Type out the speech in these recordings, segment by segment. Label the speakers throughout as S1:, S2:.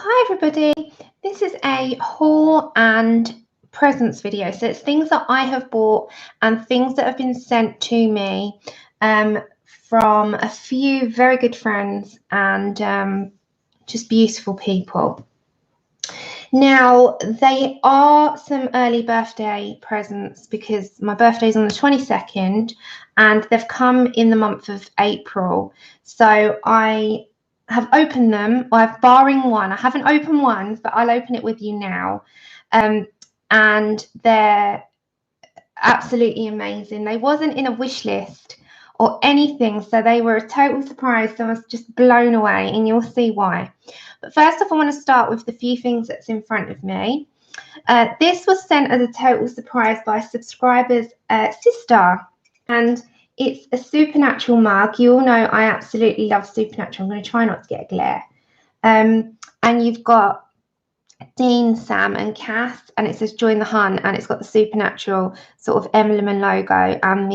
S1: Hi everybody, this is a haul and presents video. So it's things that I have bought and things that have been sent to me from a few very good friends and just beautiful people. Now, they are some early birthday presents because my birthday is on the 22nd and they've come in the month of April. So I have opened them, barring one. I haven't opened one, but I'll open it with you now. And they're absolutely amazing. They wasn't in a wish list or anything, so they were a total surprise. So I was just blown away, and you'll see why. But first off, I want to start with the few things that's in front of me. This was sent as a total surprise by a subscriber's sister, and it's a Supernatural mug. You all know I absolutely love Supernatural. I'm going to try not to get a glare. And you've got Dean, Sam and Cass, and it says join the hunt, and it's got the Supernatural sort of emblem and logo and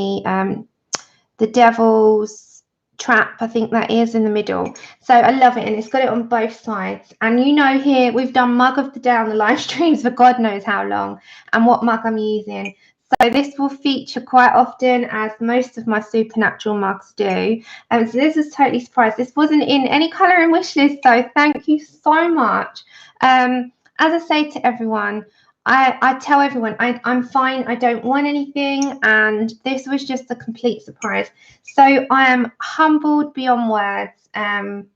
S1: the devil's trap, I think that is, in the middle. So I love it, and it's got it on both sides. And you know, here we've done mug of the day on the live streams for God knows how long, and what mug I'm using. So this will feature quite often, as most of my Supernatural mugs do. So this is totally surprised. This wasn't in any colouring wish list, so thank you so much. As I say to everyone, I tell everyone I'm fine, I don't want anything, and this was just a complete surprise. So I am humbled beyond words.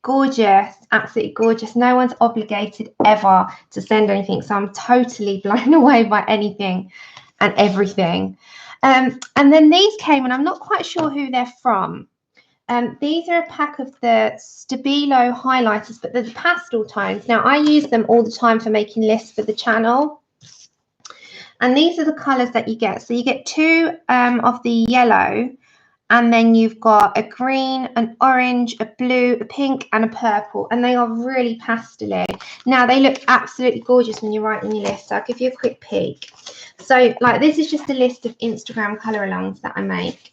S1: Gorgeous, absolutely gorgeous. No one's obligated ever to send anything, so I'm totally blown away by anything and everything. And then these came, and I'm not quite sure who they're from. These are a pack of the Stabilo highlighters, but they're the pastel tones. Now, I use them all the time for making lists for the channel. And these are the colours that you get. So you get two of the yellow, and then you've got a green, an orange, a blue, a pink, and a purple. And they are really pastel-y. Now, they look absolutely gorgeous when you're writing your list. So I'll give you a quick peek. So, like, this is just a list of Instagram colour-alongs that I make.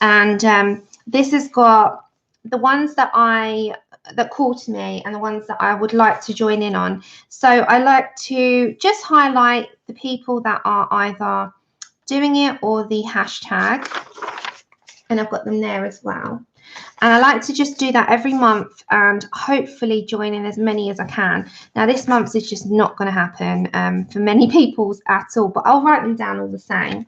S1: And this has got the ones that call to me and the ones that I would like to join in on. So I like to just highlight the people that are either doing it or the hashtag, and I've got them there as well. And I like to just do that every month and hopefully join in as many as I can. Now, this month's is just not going to happen for many people's at all, but I'll write them down all the same.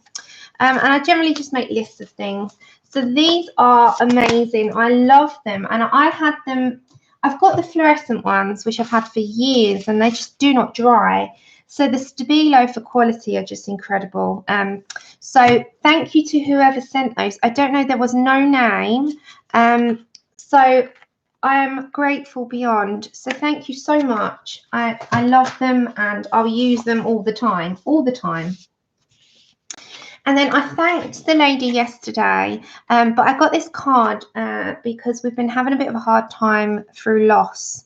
S1: And I generally just make lists of things. So these are amazing. I love them. And I had them. I've got the fluorescent ones, which I've had for years, and they just do not dry. So the Stabilo for quality are just incredible. So thank you to whoever sent those. I don't know, there was no name. So I am grateful beyond. So thank you so much. I love them, and I'll use them all the time, And then I thanked the lady yesterday, but I got this card because we've been having a bit of a hard time through loss.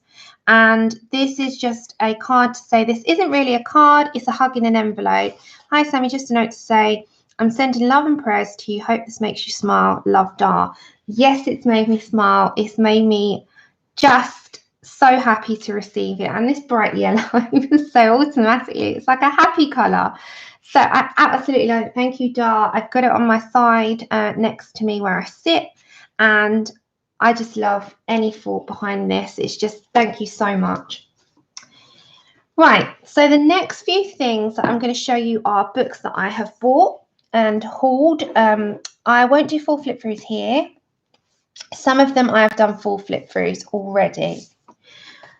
S1: And this is just a card to say, this isn't really a card, it's a hug in an envelope. Hi, Sammie, just a note to say, I'm sending love and prayers to you. Hope this makes you smile. Love, Dar. Yes, it's made me smile. It's made me just so happy to receive it. And this bright yellow, so automatically, it's like a happy colour. So I absolutely love it. Thank you, Dar. I've got it on my side next to me where I sit, and I just love any thought behind this. It's just thank you so much. Right, so the next few things that I'm going to show you are books that I have bought and hauled. I won't do full flip throughs here. Some of them I have done full flip throughs already.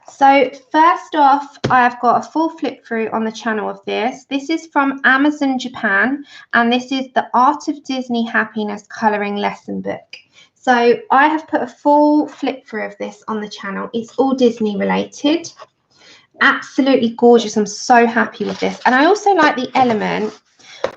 S1: So first off, I've got a full flip through on the channel of this. This is from Amazon Japan, and this is the Art of Disney Happiness Colouring Lesson Book. So I have put a full flip through of this on the channel. It's all Disney related. Absolutely gorgeous. I'm so happy with this. And I also like the element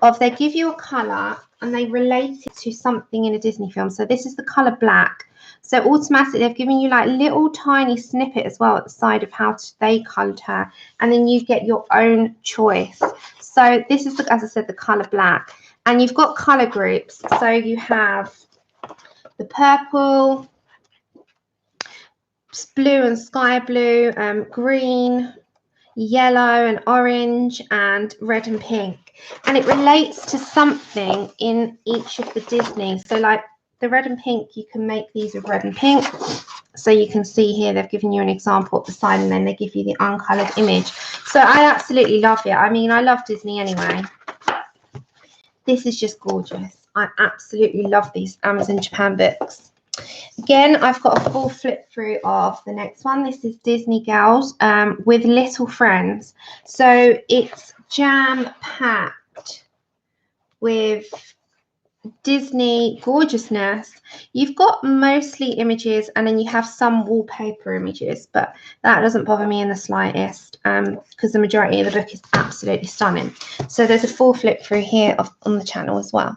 S1: of they give you a colour and they relate it to something in a Disney film. So this is the colour black. So automatically they've given you like little tiny snippet as well at the side of how they coloured her, and then you get your own choice. So this is, as I said, the colour black, and you've got colour groups. So you have the purple, blue and sky blue, green, yellow and orange, and red and pink. And it relates to something in each of the Disney. So like the red and pink, you can make these with red and pink. So you can see here they've given you an example at the side, and then they give you the uncolored image. So I absolutely love it. I mean, I love Disney anyway. This is just gorgeous. I absolutely love these Amazon Japan books. Again, I've got a full flip through of the next one. This is Disney Girls with Little Friends. So it's jam-packed with Disney gorgeousness. You've got mostly images, and then you have some wallpaper images, but that doesn't bother me in the slightest because the majority of the book is absolutely stunning. So there's a full flip through here on the channel as well.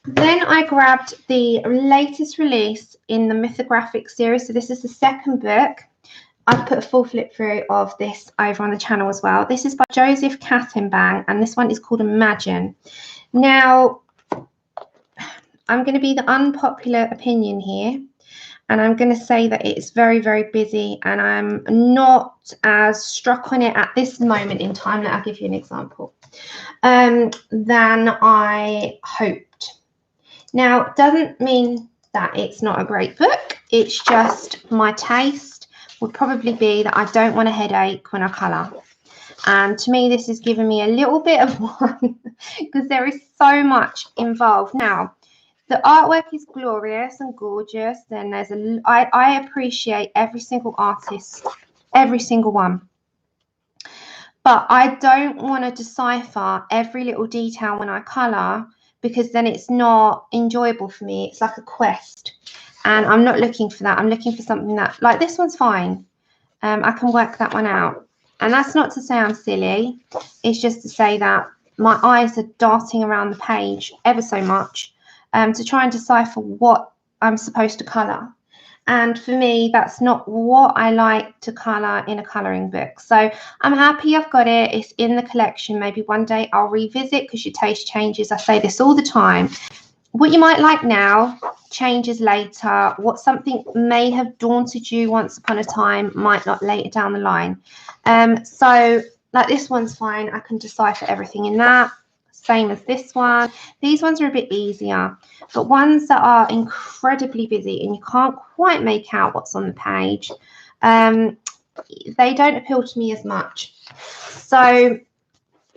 S1: Then I grabbed the latest release in the mythographic series. So this is the second book. I've put a full flip through of this over on the channel as well. This is by Joseph Katzenbang, and this one is called Imagine. Now, I'm going to be the unpopular opinion here, and I'm going to say that it's very, very busy, and I'm not as struck on it at this moment in time, that I'll give you an example, than I hoped. Now, it doesn't mean that it's not a great book. It's just my taste would probably be that I don't want a headache when I colour. And to me, this is giving me a little bit of one because there is so much involved. Now, the artwork is glorious and gorgeous. Then there's I appreciate every single artist, every single one. But I don't want to decipher every little detail when I colour, because then it's not enjoyable for me. It's like a quest, and I'm not looking for that. I'm looking for something that, like, this one's fine. I can work that one out. And that's not to say I'm silly. It's just to say that my eyes are darting around the page ever so much to try and decipher what I'm supposed to colour. And for me, that's not what I like to colour in a colouring book. So I'm happy I've got it. It's in the collection. Maybe one day I'll revisit, because your taste changes. I say this all the time. What you might like now changes later. What something may have daunted you once upon a time might not later down the line. So like this one's fine. I can decipher everything in that. Same as this one. These ones are a bit easier, but ones that are incredibly busy and you can't quite make out what's on the page, they don't appeal to me as much. So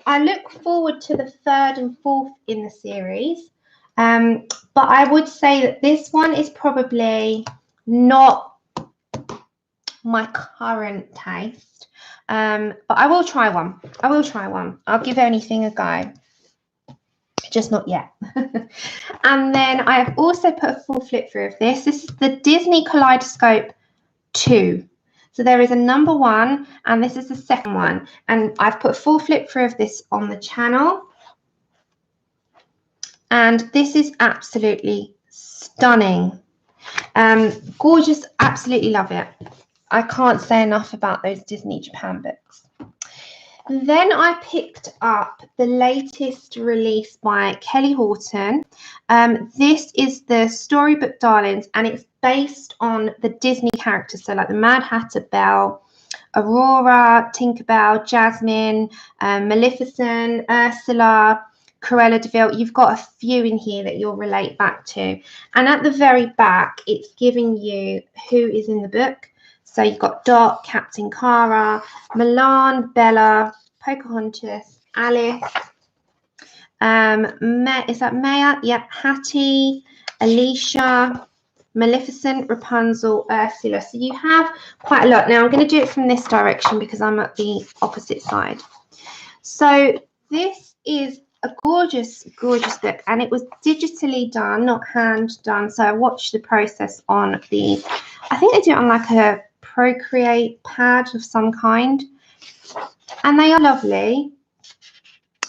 S1: I look forward to the third and fourth in the series, but I would say that this one is probably not my current taste, but I will try one. I'll give anything a go. Just not yet. And then I have also put a full flip through of this. This is the Disney Kaleidoscope 2. So there is a number 1, and this is the second one. And I've put a full flip through of this on the channel. And this is absolutely stunning. Gorgeous, absolutely love it. I can't say enough about those Disney Japan books. Then I picked up the latest release by Kelly Horton. This is the Storybook Darlings, and it's based on the Disney characters. So like the Mad Hatter, Belle, Aurora, Tinkerbell, Jasmine, Maleficent, Ursula, Cruella de Vil. You've got a few in here that you'll relate back to. And at the very back, it's giving you who is in the book. So you've got Dot, Captain Cara, Milan, Bella, Pocahontas, Alice, is that Maya? Yep, Hattie, Alicia, Maleficent, Rapunzel, Ursula. So you have quite a lot. Now I'm going to do it from this direction because I'm at the opposite side. So this is a gorgeous, gorgeous book, and it was digitally done, not hand done. So I watched the process on the, I think they do it on like a Procreate pad of some kind, and they are lovely.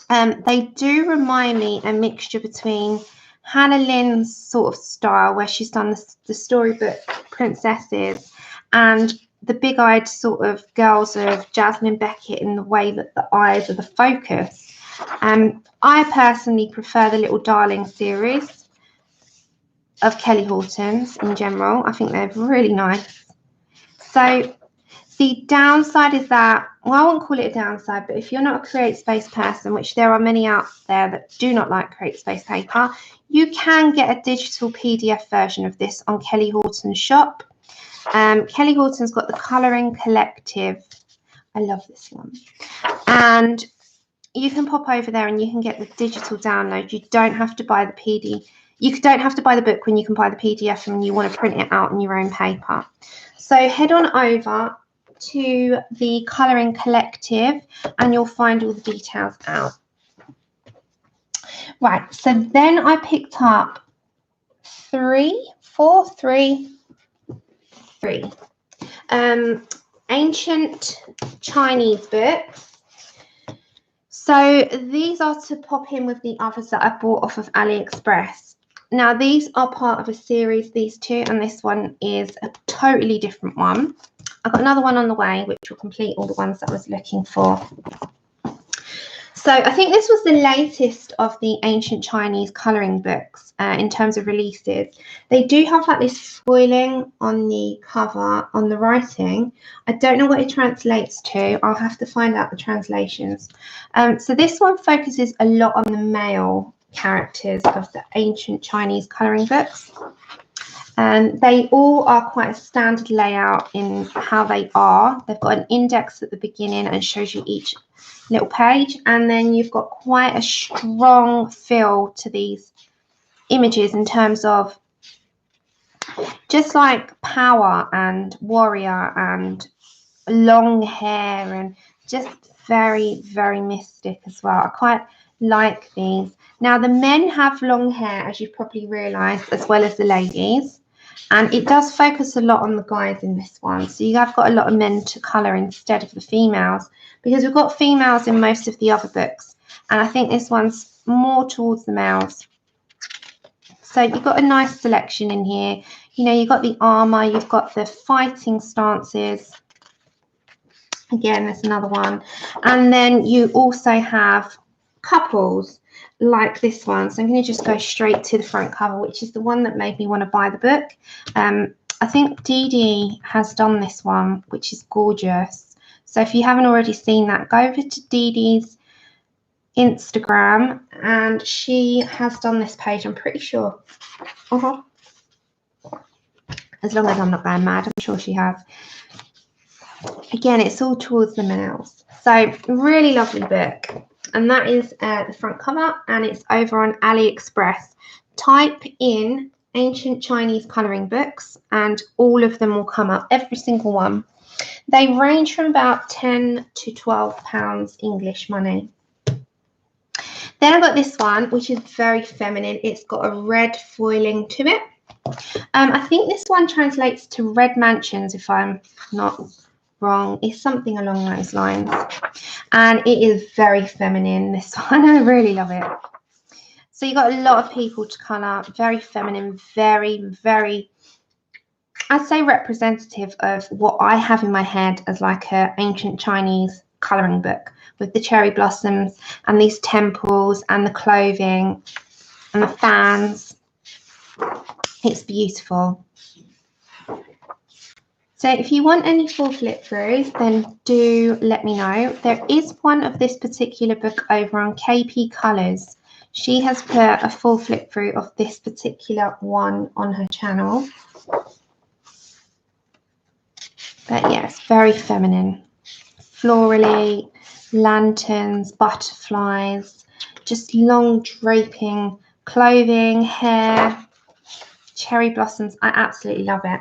S1: They do remind me a mixture between Hannah Lynn's sort of style, where she's done the storybook princesses, and the big-eyed sort of girls of Jasmine Beckett, in the way that the eyes are the focus. I personally prefer the Little Darling series of Kelly Horton's in general. I think they're really nice. So the downside is that, well, I won't call it a downside, but if you're not a Create Space person, which there are many out there that do not like Create Space paper, you can get a digital PDF version of this on Kelly Horton's shop. Kelly Horton's got the Colouring Collective. I love this one. And you can pop over there and you can get the digital download. You don't have to buy the PDF. You don't have to buy the book when you can buy the PDF and you want to print it out on your own paper. So head on over to the Colouring Collective and you'll find all the details out. Right, so then I picked up three ancient Chinese books. So these are to pop in with the others that I bought off of AliExpress. Now these are part of a series, these two, and this one is a totally different one. I've got another one on the way which will complete all the ones that I was looking for. So I think this was the latest of the ancient Chinese colouring books in terms of releases. They do have like this foiling on the cover, on the writing. I don't know what it translates to. I'll have to find out the translations. So this one focuses a lot on the male characters of the ancient Chinese colouring books. They all are quite a standard layout in how they are. They've got an index at the beginning and shows you each little page, and then you've got quite a strong feel to these images in terms of just like power and warrior and long hair and just very, very mystic as well. I quite like these. Now the men have long hair, as you've probably realised, as well as the ladies. And it does focus a lot on the guys in this one. So you have got a lot of men to colour instead of the females, because we've got females in most of the other books. And I think this one's more towards the males. So you've got a nice selection in here. You know, you've got the armour, you've got the fighting stances. Again, there's another one. And then you also have couples like this one. So I'm going to just go straight to the front cover, which is the one that made me want to buy the book. I think Dee has done this one, which is gorgeous. So if you haven't already seen that, go over to Dee's Instagram and she has done this page, I'm pretty sure. As long as I'm not going mad, I'm sure she has. Again, it's all towards the males. So really lovely book. And that is the front cover, and it's over on AliExpress. Type in ancient Chinese colouring books and all of them will come up, every single one. They range from about £10 to £12 English money. Then I've got this one, which is very feminine. It's got a red foiling to it. I think this one translates to Red Mansions, if I'm not wrong. It's something along those lines. And it is very feminine, this one. I really love it. So you've got a lot of people to colour. Very feminine, very, very, I'd say representative of what I have in my head as like an ancient Chinese colouring book, with the cherry blossoms and these temples and the clothing and the fans. It's beautiful. So if you want any full flip throughs, then do let me know. There is one of this particular book over on KP Colours. She has put a full flip through of this particular one on her channel. But yes, very feminine. Florally, lanterns, butterflies, just long draping clothing, hair, cherry blossoms. I absolutely love it.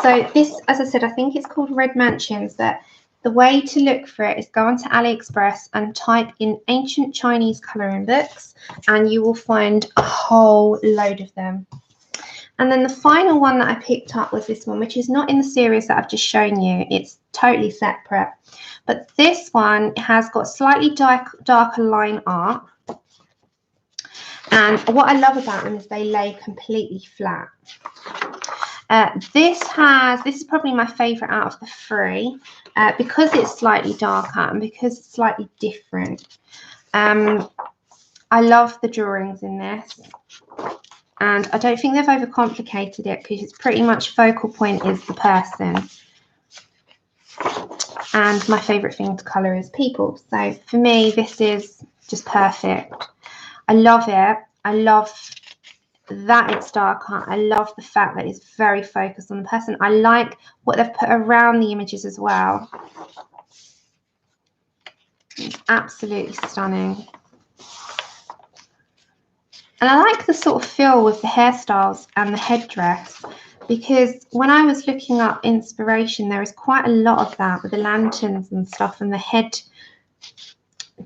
S1: So this, as I said, I think it's called Red Mansions, but the way to look for it is go onto AliExpress and type in ancient Chinese colouring books and you will find a whole load of them. And then the final one that I picked up was this one, which is not in the series that I've just shown you. It's totally separate. But this one has got slightly darker line art. And what I love about them is they lay completely flat. This is probably my favourite out of the three because it's slightly darker and because it's slightly different. I love the drawings in this, and I don't think they've overcomplicated it because it's pretty much focal point is the person. and my favourite thing to colour is people. So for me, this is just perfect. I love it. I love that it's darker. I love the fact that it's very focused on the person. I like what they've put around the images as well. It's absolutely stunning. And I like the sort of feel with the hairstyles and the headdress, because when I was looking up inspiration, there is quite a lot of that with the lanterns and stuff and the head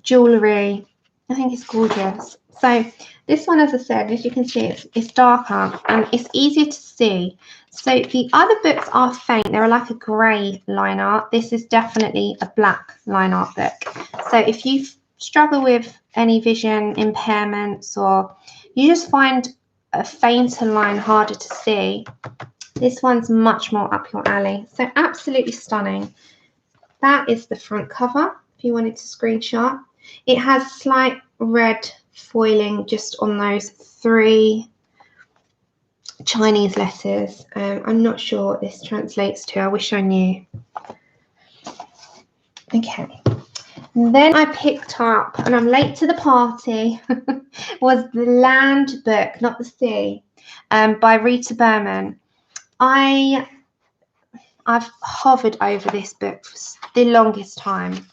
S1: jewellery. I think it's gorgeous. So this one, as I said, as you can see, it's darker and it's easier to see. So the other books are faint. They're like a grey line art. This is definitely a black line art book. So if you struggle with any vision impairments, or you just find a fainter line harder to see, this one's much more up your alley. So absolutely stunning. That is the front cover, if you wanted to screenshot. It has slight red foiling just on those 3 Chinese letters. I'm not sure what this translates to. I wish I knew. Okay. And then I picked up, and I'm late to the party, was the Land book, not the Sea, by Rita Berman. I've hovered over this book for the longest time.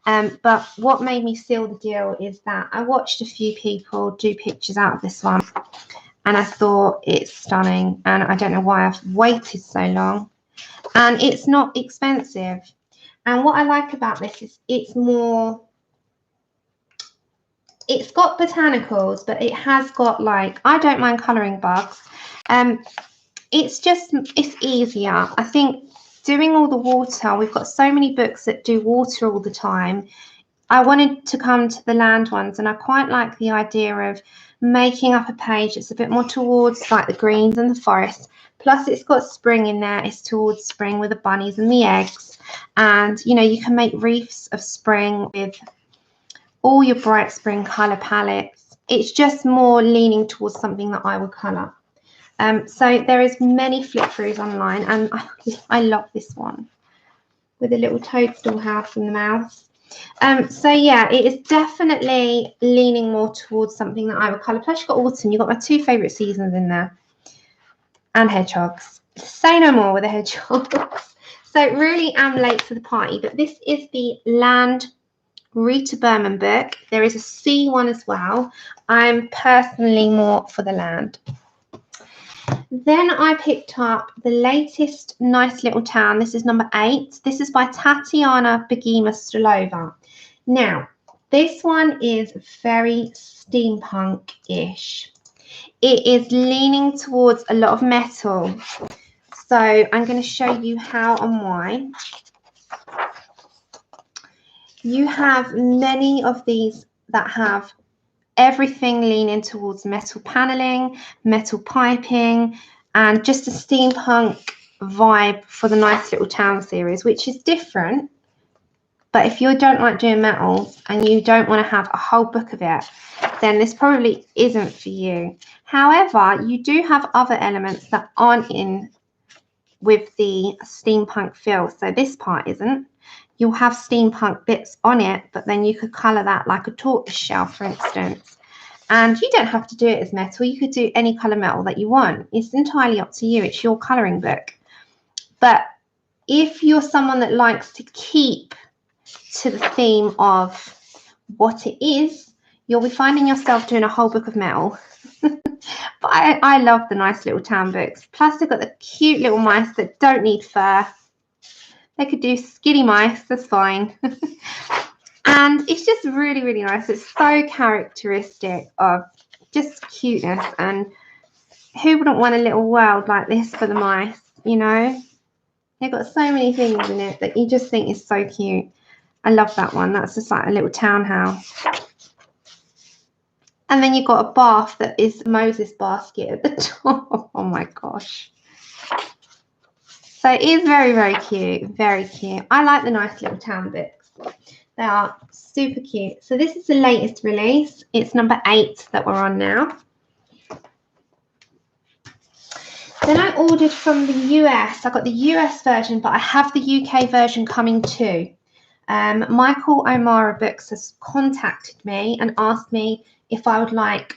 S1: But what made me seal the deal is that I watched a few people do pictures out of this one, and I thought it's stunning, and I don't know why I've waited so long. And it's not expensive. And what I like about this is it's got botanicals, but it has got, like, I don't mind colouring bugs. It's easier. I think doing all the water, we've got so many books that do water all the time. I wanted to come to the land ones, and I quite like the idea of making up a page that's a bit more towards like the greens and the forest. Plus it's got spring in there. It's towards spring with the bunnies and the eggs. And, you know, you can make wreaths of spring with all your bright spring colour palettes. It's just more leaning towards something that I would colour. So there is many flip throughs online, and I love this one with a little toadstool house and the mouse. So yeah, it is definitely leaning more towards something that I would colour. Plus you've got autumn. You've got my 2 favourite seasons in there, and hedgehogs. Say no more with the hedgehogs. So really am late to the party, but this is the Land Rita Berman book. There is a sea one as well. I'm personally more for the Land. Then I picked up the latest Nice Little Town. This is number 8. This is by Tatiana Begima-Stolova. Now, this one is very steampunk-ish. It is leaning towards a lot of metal. So I'm going to show you how and why. You have many of these that have everything leaning towards metal paneling, metal piping, and just a steampunk vibe for the Nice Little Town series, which is different. But if you don't like doing metals and you don't want to have a whole book of it, then this probably isn't for you. However, you do have other elements that aren't in with the steampunk feel. So this part isn't. You'll have steampunk bits on it, but then you could colour that like a tortoise shell, for instance. And you don't have to do it as metal. You could do any colour metal that you want. It's entirely up to you. It's your colouring book. But if you're someone that likes to keep to the theme of what it is, you'll be finding yourself doing a whole book of metal. But I love the Nice Little Town books. Plus they've got the cute little mice that don't need fur. They could do skinny mice, that's fine. And it's just really, really nice. It's so characteristic of just cuteness. And who wouldn't want a little world like this for the mice, you know? They've got so many things in it that you just think is so cute. I love that one. That's just like a little townhouse. And then you've got a bath that is Moses basket at the top. Oh my gosh. So it is very, very cute. Very cute. I like the Nice Little Town books. They are super cute. So this is the latest release. It's number 8 that we're on now. Then I ordered from the US. I got the US version, but I have the UK version coming too. Michael O'Mara Books has contacted me and asked me if I would like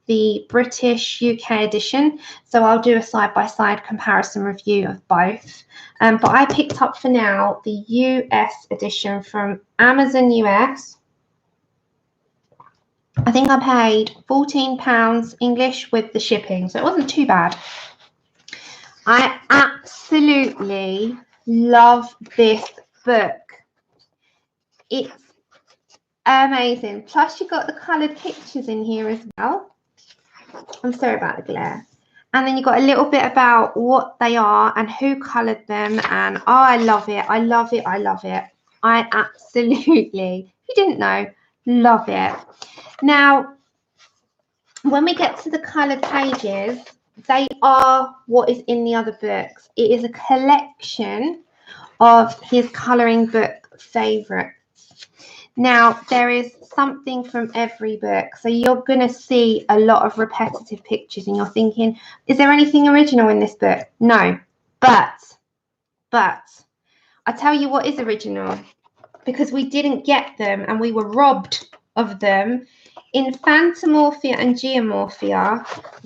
S1: the British UK edition. So I'll do a side-by-side comparison review of both. But I picked up for now the US edition from Amazon US. I think I paid £14 English with the shipping, so it wasn't too bad. I absolutely love this book. It's amazing. Plus you've got the coloured pictures in here as well. I'm sorry about the glare. And then you've got a little bit about what they are and who coloured them. And oh, I love it. I love it. I love it. I absolutely, if you didn't know, love it. Now, when we get to the coloured pages, they are what is in the other books. It is a collection of his colouring book favourites. Now, there is something from every book. So you're going to see a lot of repetitive pictures and you're thinking, is there anything original in this book? No. But I tell you what is original, because we didn't get them and we were robbed of them. In Phantomorphia and Geomorphia,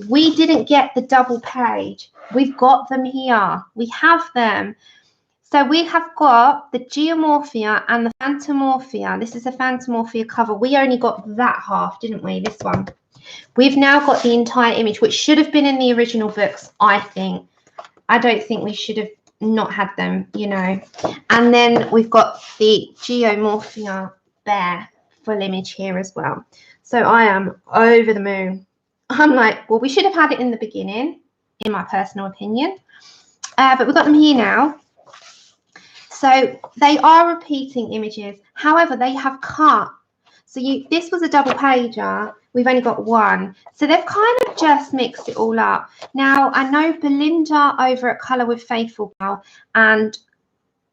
S1: we didn't get the double page. We've got them here. We have them. So we have got the Geomorphia and the Phantomorphia. This is a Phantomorphia cover. We only got that half, didn't we? This one. We've now got the entire image, which should have been in the original books, I think. I don't think we should have not had them, you know. And then we've got the Geomorphia Bear full image here as well. So I am over the moon. I'm like, well, we should have had it in the beginning, in my personal opinion. But we've got them here now. So they are repeating images. However, they have cut. So this was a double pager. We've only got one. So they've kind of just mixed it all up. Now, I know Belinda over at Colour with Faithful Gal, and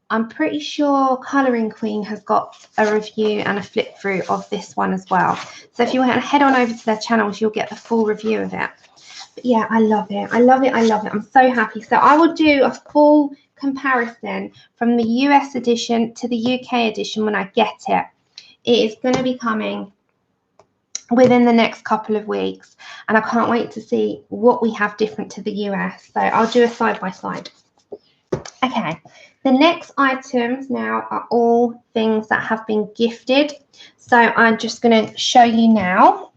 S1: I'm pretty sure Colouring Queen has got a review and a flip through of this one as well. So if you want to head on over to their channels, you'll get the full review of it. But yeah, I love it. I love it. I love it. I'm so happy. So I will do a full comparison from the US edition to the UK edition when I get it. It is going to be coming within the next couple of weeks, and I can't wait to see what we have different to the US. So I'll do a side-by-side. Okay, the next items now are all things that have been gifted. So I'm just going to show you now.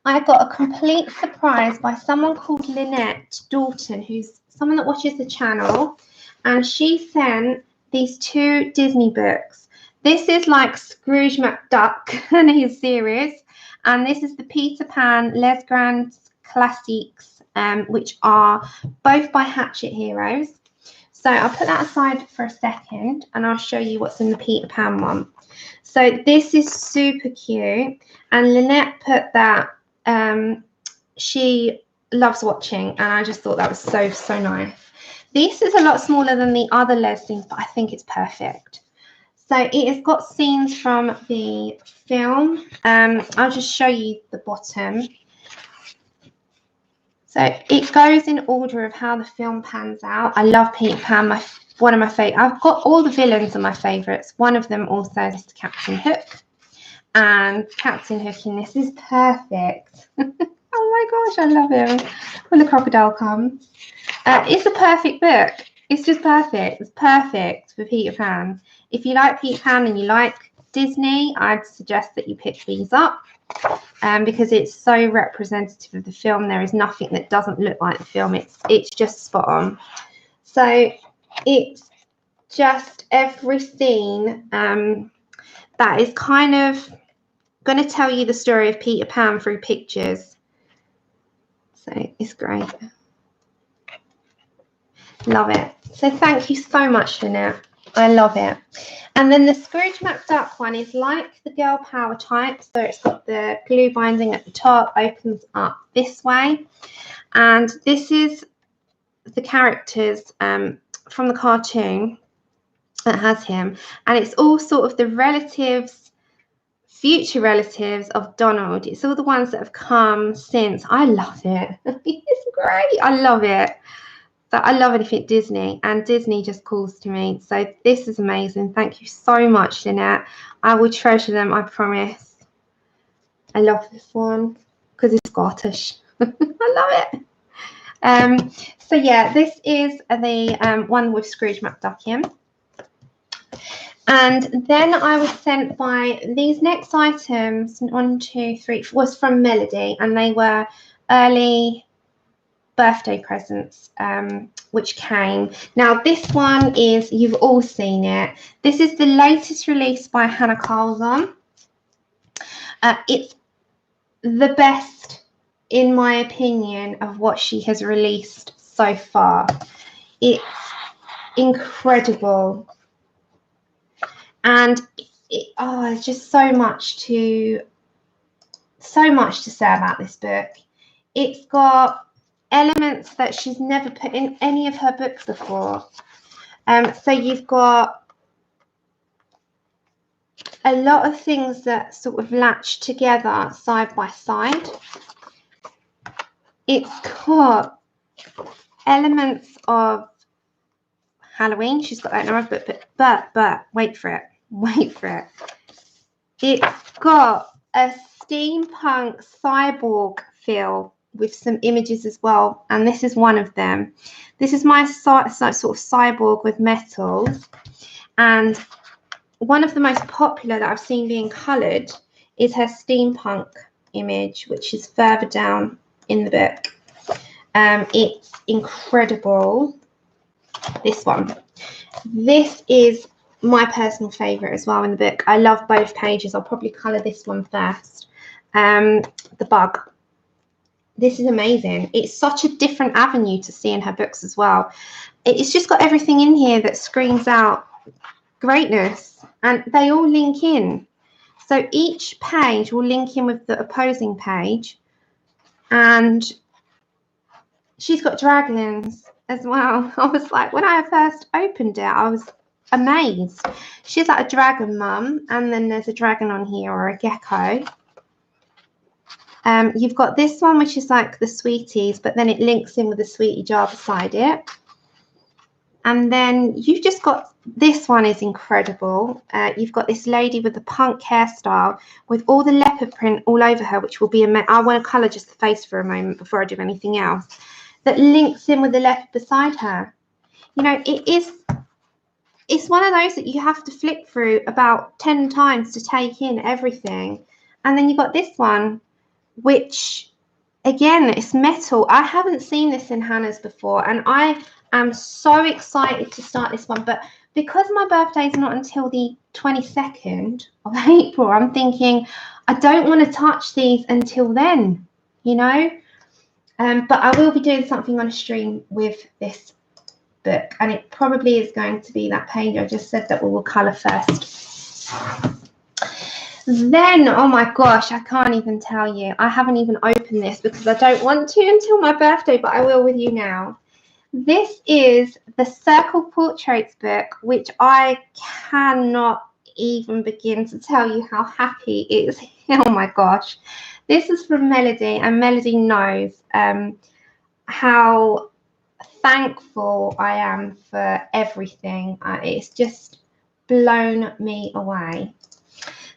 S1: I got a complete surprise by someone called Lynette Dalton, who's someone that watches the channel, and she sent these two Disney books. This is like Scrooge McDuck and his series, and this is the Peter Pan Les Grands Classiques, which are both by Hatchet Heroes. So I'll put that aside for a second and I'll show you what's in the Peter Pan one. So this is super cute, and Lynette put that she loves watching, and I just thought that was so nice. This is a lot smaller than the other Les things, but I think it's perfect. So it has got scenes from the film. I'll just show you the bottom. So it goes in order of how the film pans out. I love Peter Pan, one of my favourites. I've got all the villains are my favourites. One of them also is Captain Hook. And Captain Hook in this is perfect. Oh my gosh, I love him. When the crocodile comes. It's a perfect book. It's just perfect. It's perfect for Peter Pan. If you like Peter Pan and you like Disney, I'd suggest that you pick these up because it's so representative of the film. There is nothing that doesn't look like the film. It's just spot on. So it's just every scene that is kind of going to tell you the story of Peter Pan through pictures. So it's great. Love it. So thank you so much, Lynette. I love it. And then the Scrooge McDuck one is like the Girl Power type. So it's got the glue binding at the top, opens up this way. And this is the characters from the cartoon that has him. And it's all sort of the relatives Future relatives of Donald. It's all the ones that have come since. I love it. It's great. I love it. So I love anything Disney, and Disney just calls to me. So this is amazing. Thank you so much, Lynette. I will treasure them, I promise. I love this one because it's Scottish. I love it. So yeah, this is the one with Scrooge McDuck. And then I was sent by these next items, 1, 2, 3, was from Melody, and they were early birthday presents, which came. Now this one is, you've all seen it. This is the latest release by Hannah Carlson. It's the best, in my opinion, of what she has released so far. It's incredible. And it's just so much to say about this book. It's got elements that she's never put in any of her books before. So you've got a lot of things that sort of latch together side by side. It's got elements of Halloween. She's got that in her book, but wait for it. It's got a steampunk cyborg feel with some images as well, and this is one of them. This is my sort of cyborg with metals, and one of the most popular that I've seen being coloured is her steampunk image, which is further down in the book. It's incredible. This one. This is my personal favourite as well in the book. I love both pages. I'll probably colour this one first. The bug. This is amazing. It's such a different avenue to see in her books as well. It's just got everything in here that screams out greatness, and they all link in. So each page will link in with the opposing page, and she's got dragons as well. I was like, when I first opened it, I was amazed. She's like a dragon mum, and then there's a dragon on here, or a gecko. You've got this one, which is like the sweeties, but then it links in with the sweetie jar beside it. And then you've just got, this one is incredible. You've got this lady with the punk hairstyle with all the leopard print all over her, which will be I want to colour just the face for a moment before I do anything else. That links in with the leopard beside her. You know, it's one of those that you have to flick through about 10 times to take in everything. And then you've got this one, which again, it's metal. I haven't seen this in Hannah's before, and I am so excited to start this one. But because my birthday is not until the 22nd of April, I'm thinking I don't want to touch these until then, you know. But I will be doing something on a stream with this book, and it probably is going to be that page I just said that we will colour first. Then, oh my gosh, I can't even tell you. I haven't even opened this because I don't want to until my birthday, but I will with you now. This is the Circle Portraits book, which I cannot even begin to tell you how happy it is. Oh my gosh. This is from Melody, and Melody knows how thankful I am for everything. It's just blown me away.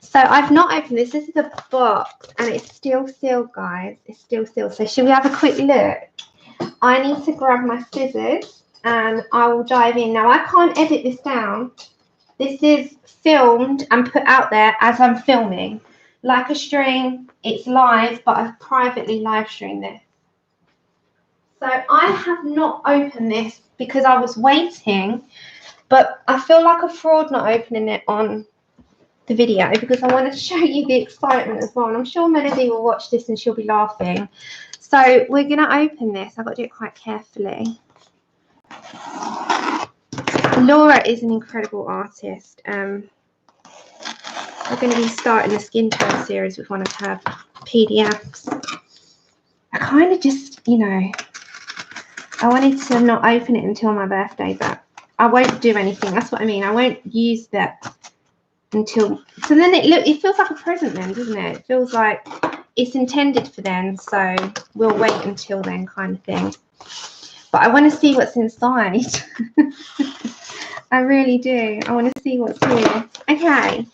S1: So I've not opened this. This is a box, and it's still sealed, guys. It's still sealed. So should we have a quick look? I need to grab my scissors, and I will dive in. Now, I can't edit this down. This is filmed and put out there as I'm filming. Like a stream, it's live, but I've privately live streamed this. So I have not opened this because I was waiting, but I feel like a fraud not opening it on the video because I want to show you the excitement as well. And I'm sure Melody will watch this and she'll be laughing. So we're going to open this. I've got to do it quite carefully. Laura is an incredible artist. We're going to be starting the skin tone series with one of her PDFs. I kind of just, you know, I wanted to not open it until my birthday, but I won't do anything. That's what I mean. I won't use the until, so then it feels like a present then, doesn't it? It feels like it's intended for then, so we'll wait until then, kind of thing. But I want to see what's inside. I really do. I want to see what's here. Okay.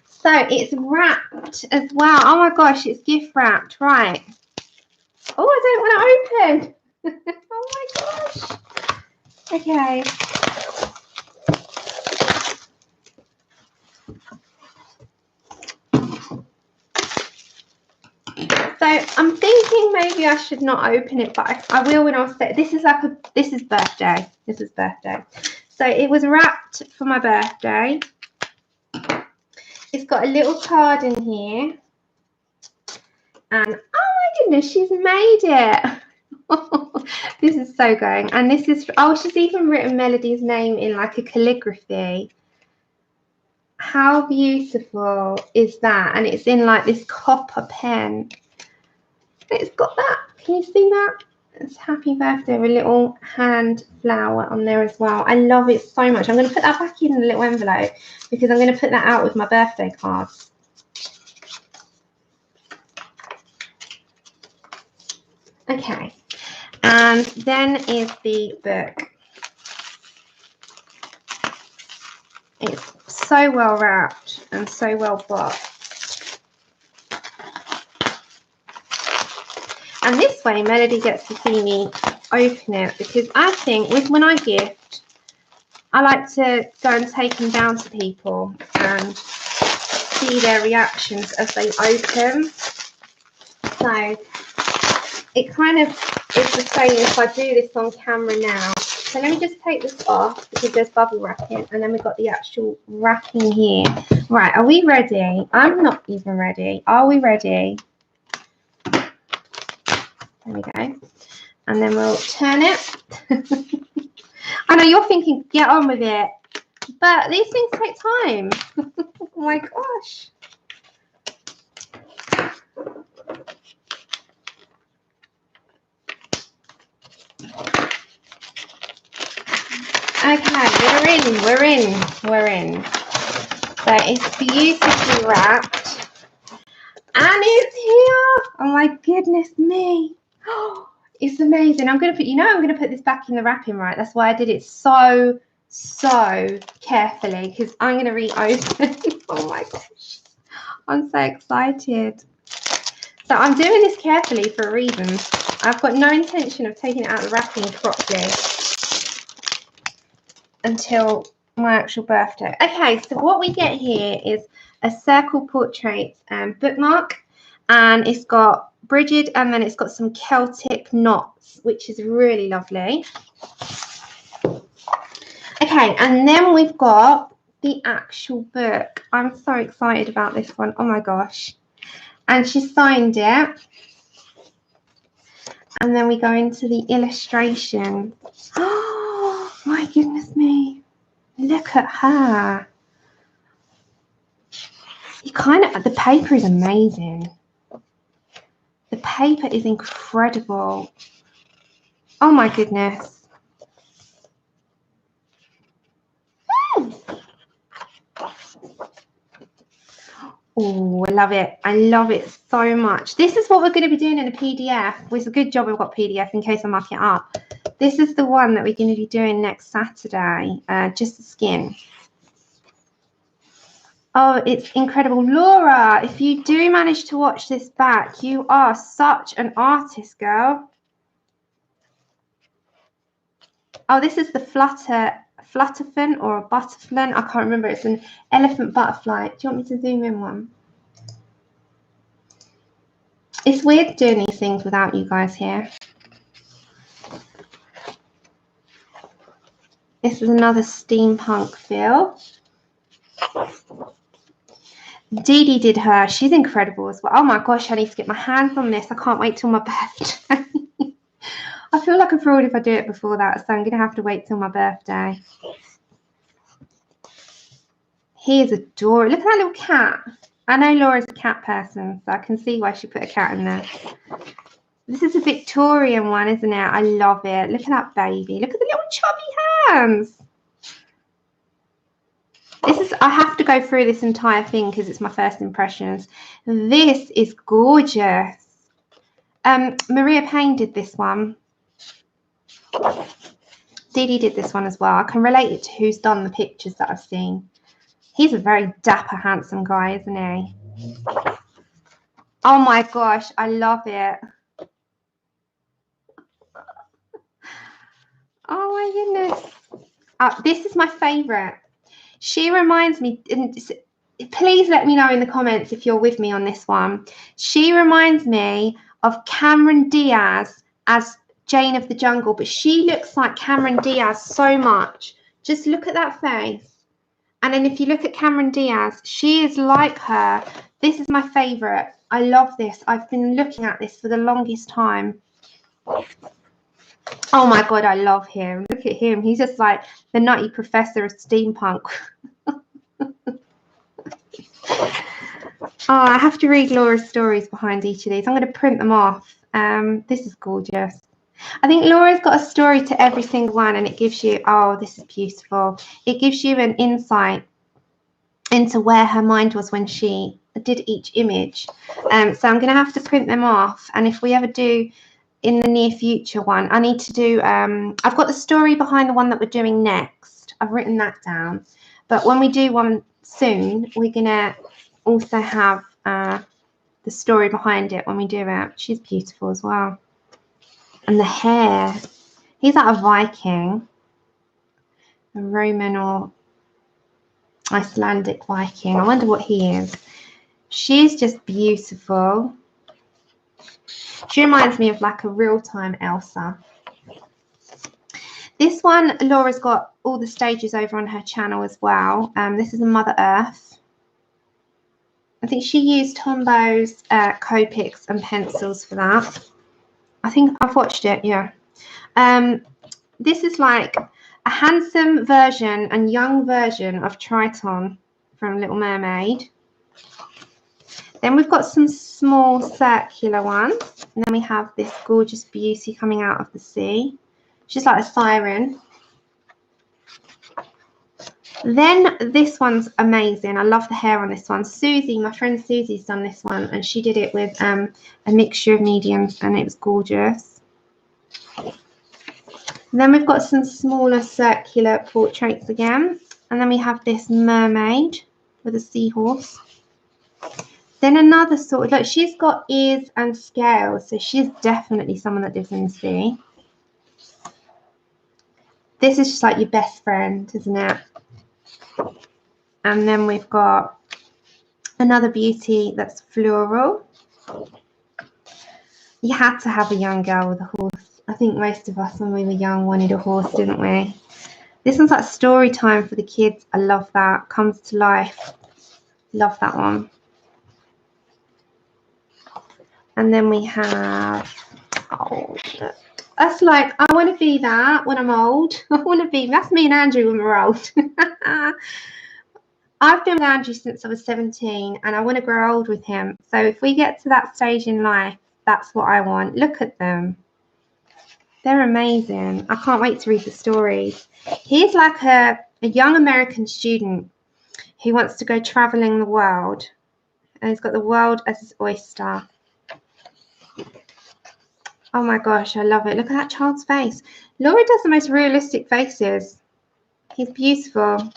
S1: So it's wrapped as well. Oh my gosh, it's gift wrapped. Right. Oh, I don't want to open. Oh my gosh. Okay. So I'm thinking maybe I should not open it, but I will when I'll say this is like this is birthday. This is birthday. So it was wrapped for my birthday. It's got a little card in here. And oh my goodness, she's made it. This is so going. And this is, oh, she's even written Melody's name in like a calligraphy. How beautiful is that? And it's in like this copper pen. It's got that. Can you see that? It's happy birthday with a little hand flower on there as well. I love it so much. I'm going to put that back in the little envelope because I'm going to put that out with my birthday cards. Okay. And then is the book. It's so well wrapped and so well boxed. And this way, Melody gets to see me open it because I think when I gift, I like to go and take them down to people and see their reactions as they open. So it kind of is the same if I do this on camera now. So let me just take this off because there's bubble wrapping and then we've got the actual wrapping here. Right, are we ready? I'm not even ready. Are we ready? There we go. And then we'll turn it. I know you're thinking, get on with it. But these things take time. Oh my gosh. Okay, we're in. So it's beautifully wrapped. And it's here. Oh my goodness me. Oh, it's amazing. I'm going to put this back in the wrapping, right? That's why I did it so carefully because I'm going to reopen. Oh my gosh. I'm so excited. So I'm doing this carefully for a reason. I've got no intention of taking it out of the wrapping properly until my actual birthday. Okay, so what we get here is a circle portrait bookmark, and it's got Bridget, and then it's got some Celtic knots, which is really lovely. Okay, and then we've got the actual book. I'm so excited about this one. Oh my gosh. And she signed it. And then we go into the illustration. Oh my goodness me. Look at her. The paper is amazing. The paper is incredible. Oh my goodness. Oh, I love it. I love it so much. This is what we're going to be doing in a PDF. It's a good job we've got PDF in case I mark it up. This is the one that we're going to be doing next Saturday. Just the skin. Oh, it's incredible. Laura, if you do manage to watch this back, you are such an artist, girl. Oh, this is the flutterfin or a butterflin. I can't remember. It's an elephant butterfly. Do you want me to zoom in one? It's weird doing these things without you guys here. This is another steampunk feel. Dee Dee did her. She's incredible as well. Oh my gosh, I need to get my hands on this. I can't wait till my birthday. I feel like a fraud if I do it before that, so I'm going to have to wait till my birthday. He is adorable. Look at that little cat. I know Laura's a cat person, so I can see why she put a cat in there. This is a Victorian one, isn't it? I love it. Look at that baby. Look at the little chubby hands. I have to go through this entire thing because it's my first impressions. This is gorgeous. Maria Payne did this one. Dee Dee did this one as well. I can relate it to who's done the pictures that I've seen. He's a very dapper, handsome guy, isn't he? Oh my gosh, I love it. Oh my goodness. This is my favourite. She reminds me, and please let me know in the comments if you're with me on this one. She reminds me of Cameron Diaz as Jane of the Jungle, but she looks like Cameron Diaz so much. Just look at that face. And then if you look at Cameron Diaz, she is like her. This is my favourite. I love this. I've been looking at this for the longest time. Oh my God, I love him. Look at him. He's just like the nutty professor of steampunk. Oh, I have to read Laura's stories behind each of these. I'm going to print them off. This is gorgeous. I think Laura's got a story to every single one, and it gives you, oh, this is beautiful. It gives you an insight into where her mind was when she did each image. So I'm going to have to print them off. And if we ever do in the near future one, I need to do, I've got the story behind the one that we're doing next. I've written that down. But when we do one soon, we're going to also have the story behind it when we do it. She's beautiful as well. And the hair. He's like a Viking. A Roman or Icelandic Viking. I wonder what he is. She's just beautiful. She reminds me of like a real-time Elsa. This one, Laura's got all the stages over on her channel as well. This is a Mother Earth. I think she used Tombo's Copics and pencils for that. I think I've watched it, yeah. This is like a handsome version and young version of Triton from Little Mermaid. Then we've got some small circular ones. And then we have this gorgeous beauty coming out of the sea. She's like a siren. Then this one's amazing. I love the hair on this one. Susie, my friend Susie's done this one, and she did it with a mixture of mediums, and it was gorgeous. And then we've got some smaller circular portraits again. And then we have this mermaid with a seahorse. Then another sort of, look, she's got ears and scales, so she's definitely someone that lives in the sea. This is just like your best friend, isn't it? And then we've got another beauty that's floral. You had to have a young girl with a horse. I think most of us when we were young wanted a horse, didn't we? This one's like story time for the kids. I love that. Comes to life. Love that one. And then we have, oh, that's like, I want to be that when I'm old. I want to be, that's me and Andrew when we're old. I've been with Andrew since I was 17 and I want to grow old with him. So if we get to that stage in life, that's what I want. Look at them. They're amazing. I can't wait to read the stories. He's like a young American student who wants to go traveling the world. And he's got the world as his oyster. Oh my gosh, I love it. Look at that child's face. Laura does the most realistic faces. He's beautiful.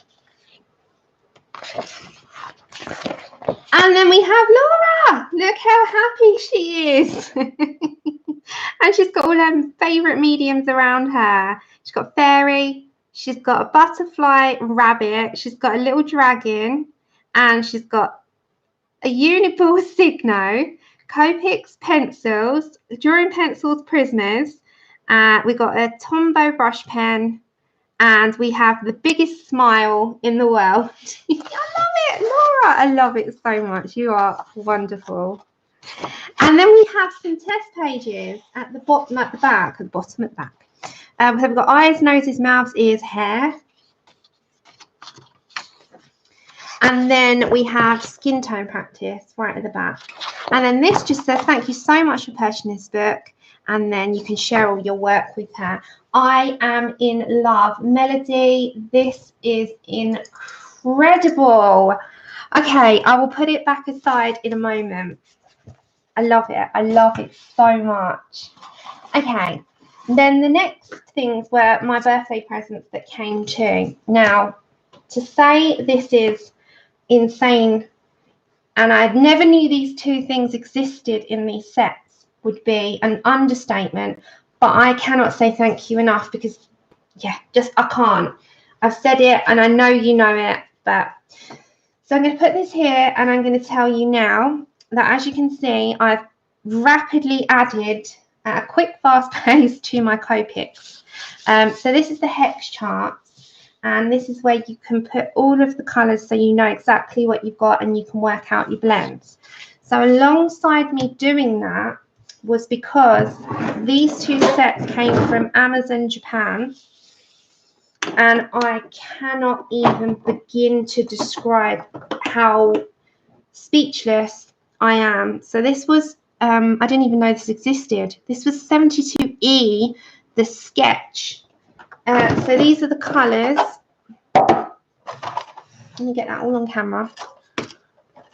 S1: And then we have Laura. Look how happy she is. And she's got all her favourite mediums around her. She's got fairy. She's got a butterfly rabbit. She's got a little dragon. And she's got a Uniball Signo, Copics pencils, drawing pencils, Prismas. We got a Tombow brush pen. And we have the biggest smile in the world. I love it, Laura. I love it so much. You are wonderful. And then we have some test pages at the bottom, at the back, at the bottom, at the back. So we've got eyes, noses, mouths, ears, hair. And then we have skin tone practice right at the back. And then this just says, thank you so much for purchasing this book. And then you can share all your work with her. I am in love. Melody, this is incredible. incredible. Okay, I will put it back aside in a moment. I love it. I love it so much. Okay, then the next things were my birthday presents that came too. Now, to say this is insane and I never knew these two things existed in these sets would be an understatement, but I cannot say thank you enough because, yeah, just I can't. I've said it and I know you know it, but so I'm going to put this here and I'm going to tell you now that, as you can see, I've rapidly added at a quick, fast pace to my Copics. So this is the hex chart, and this is where you can put all of the colours so you know exactly what you've got and you can work out your blends. So alongside me doing that was because these two sets came from Amazon Japan, and I cannot even begin to describe how speechless I am. So this was, I didn't even know this existed. This was 72E, the sketch. So these are the colours. Let me get that all on camera.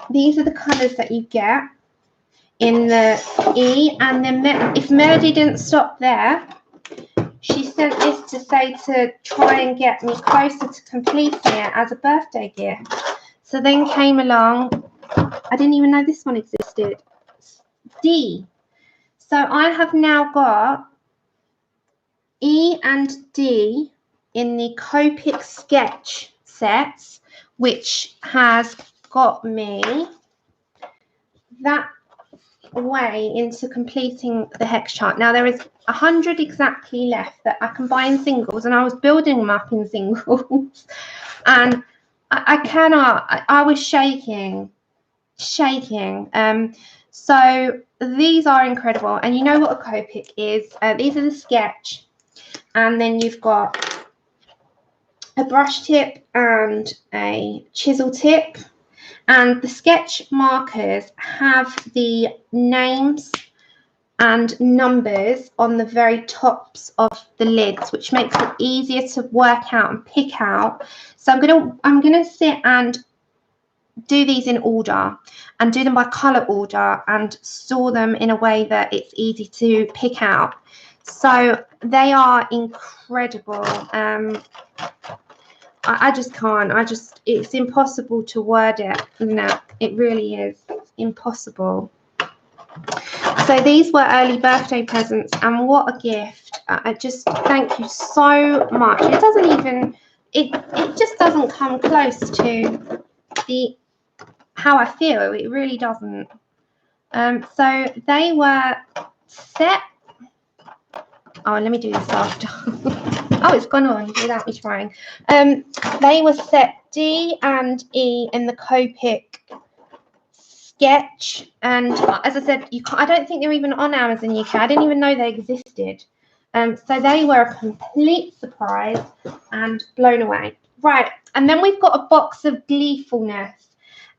S1: These are the colours that you get in the E, and then if Melody didn't stop there, she sent this to say to try and get me closer to completing it as a birthday gift. So then came along, I didn't even know this one existed, D. So I have now got E and D in the Copic sketch sets, which has got me that way into completing the hex chart. Now there is 100 exactly left that I can buy in singles, and I was building them up in singles and I cannot, I was shaking. So these are incredible, and you know what a Copic is. These are the sketch, and then you've got a brush tip and a chisel tip. And the sketch markers have the names and numbers on the very tops of the lids, which makes it easier to work out and pick out. So I'm gonna sit and do these in order and do them by color order and store them in a way that it's easy to pick out. So they are incredible. I just can't. It's impossible to word it. No, it really is. It's impossible. So these were early birthday presents, and what a gift. I just thank you so much. It doesn't even, it just doesn't come close to how I feel. It really doesn't. So they were set. Oh, let me do this after. Oh, it's gone on without me trying. They were set D and E in the Copic sketch, and as I said, I don't think they're even on Amazon UK. I didn't even know they existed. So they were a complete surprise and blown away. Right, and then we've got a box of gleefulness.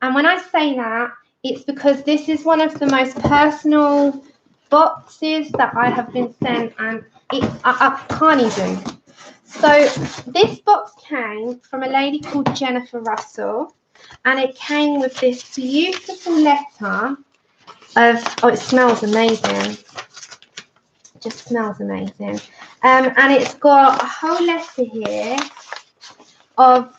S1: And when I say that, it's because this is one of the most personal boxes that I have been sent, and I can't even. So this box came from a lady called Jennifer Russell, and it came with this beautiful letter of, oh, it smells amazing. It just smells amazing. And it's got a whole letter here of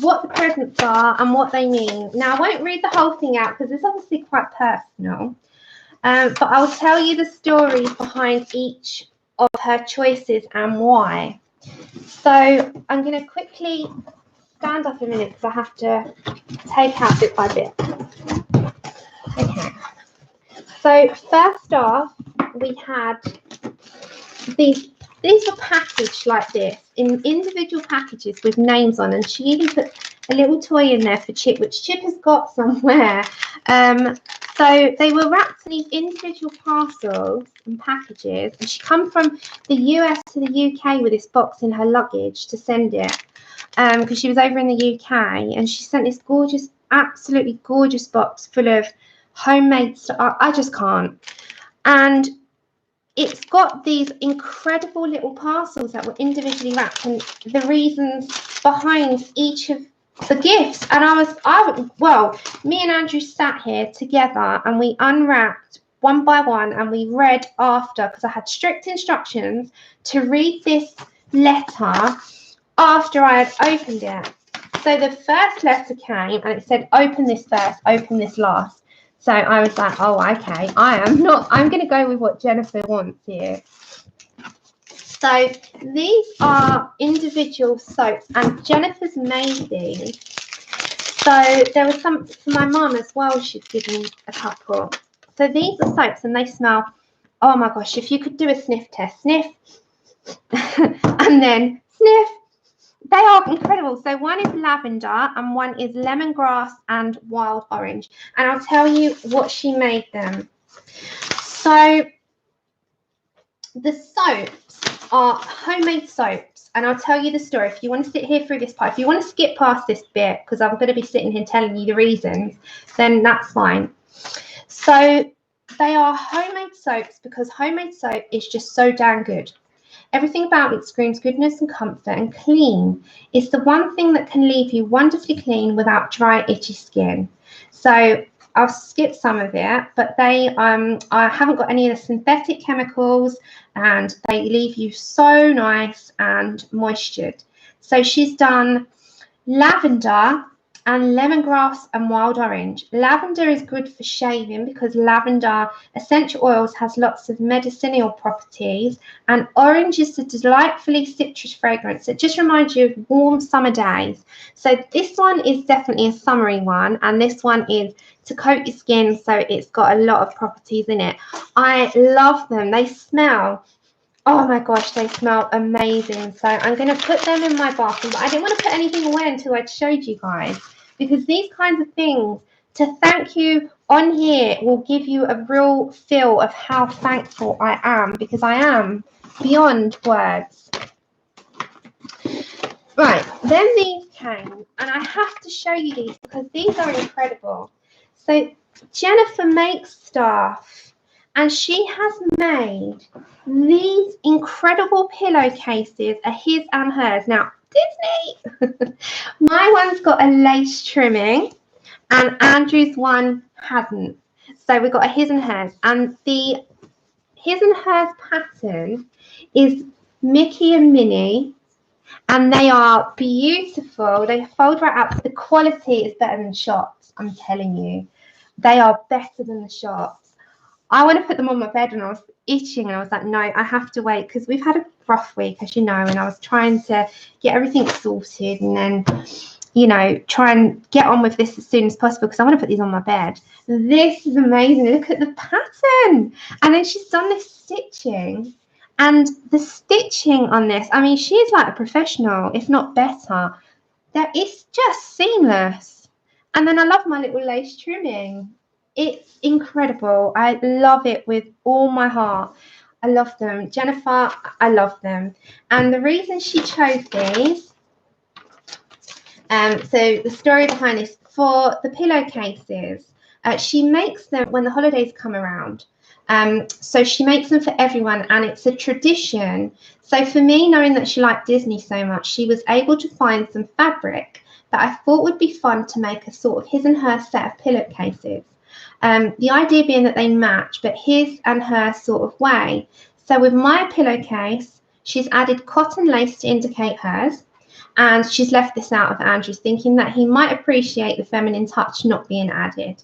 S1: what the presents are and what they mean. Now, I won't read the whole thing out because it's obviously quite personal, but I'll tell you the story behind each of her choices and why. So I'm going to quickly stand up a minute because I have to take out bit by bit. Okay. So first off, we had these were packaged like this in individual packages with names on, and she even put a little toy in there for Chip, which Chip has got somewhere. So they were wrapped in these individual parcels and packages, and she come from the US to the UK with this box in her luggage to send it, because she was over in the UK, and she sent this gorgeous, absolutely gorgeous box full of homemade stuff. I just can't. And it's got these incredible little parcels that were individually wrapped, and the reasons behind each of the gifts. And well, me and Andrew sat here together and we unwrapped one by one, and we read after, because I had strict instructions to read this letter after I had opened it. So the first letter came and it said, open this first, open this last. So I was like, oh, okay, I'm going to go with what Jennifer wants here. So these are individual soaps, and Jennifer's made these. So there was some for my mum as well. She's given a couple. So these are soaps, and they smell, oh my gosh, if you could do a sniff test, sniff, and then sniff. They are incredible. So one is lavender and one is lemongrass and wild orange. And I'll tell you what she made them. So the soaps are homemade soaps. And I'll tell you the story. If you want to sit here through this part, if you want to skip past this bit, because I'm going to be sitting here telling you the reasons, then that's fine. So they are homemade soaps because homemade soap is just so damn good. Everything about it screams goodness and comfort, and clean is the one thing that can leave you wonderfully clean without dry, itchy skin. So I'll skip some of it, but they I haven't got any of the synthetic chemicals, and they leave you so nice and moistured. So she's done lavender and lemongrass and wild orange. Lavender is good for shaving because lavender essential oils has lots of medicinal properties, and orange is a delightfully citrus fragrance. It just reminds you of warm summer days. So this one is definitely a summery one, and this one is to coat your skin, so it's got a lot of properties in it. I love them. They smell, oh my gosh, they smell amazing. So I'm going to put them in my bathroom, but I didn't want to put anything away until I'd showed you guys, because these kinds of things to thank you on here will give you a real feel of how thankful I am, because I am beyond words. Right, then these came, and I have to show you these because these are incredible. So Jennifer makes stuff, and she has made these incredible pillowcases, are his and hers. Now, Disney, my one's got a lace trimming, and Andrew's one hasn't. So we've got a his and hers, and the his and hers pattern is Mickey and Minnie, and they are beautiful. They fold right up. The quality is better than shops, I'm telling you. They are better than the shops. I want to put them on my bed, and I was itching, and I was like, no, I have to wait, because we've had a rough week, as you know, and I was trying to get everything sorted and then, you know, try and get on with this as soon as possible, because I want to put these on my bed. This is amazing. Look at the pattern. And then she's done this stitching, and the stitching on this, I mean, she's like a professional, if not better. It's just seamless. And then I love my little lace trimming. It's incredible. I love it with all my heart. I love them. Jennifer, I love them. And the reason she chose these, so the story behind this, for the pillowcases, she makes them when the holidays come around. So she makes them for everyone, and it's a tradition. So for me, knowing that she liked Disney so much, she was able to find some fabric that I thought would be fun to make a sort of his and her set of pillowcases. The idea being that they match, but his and her sort of way. So with my pillowcase, she's added cotton lace to indicate hers, and she's left this out of Andrew's, thinking that he might appreciate the feminine touch not being added,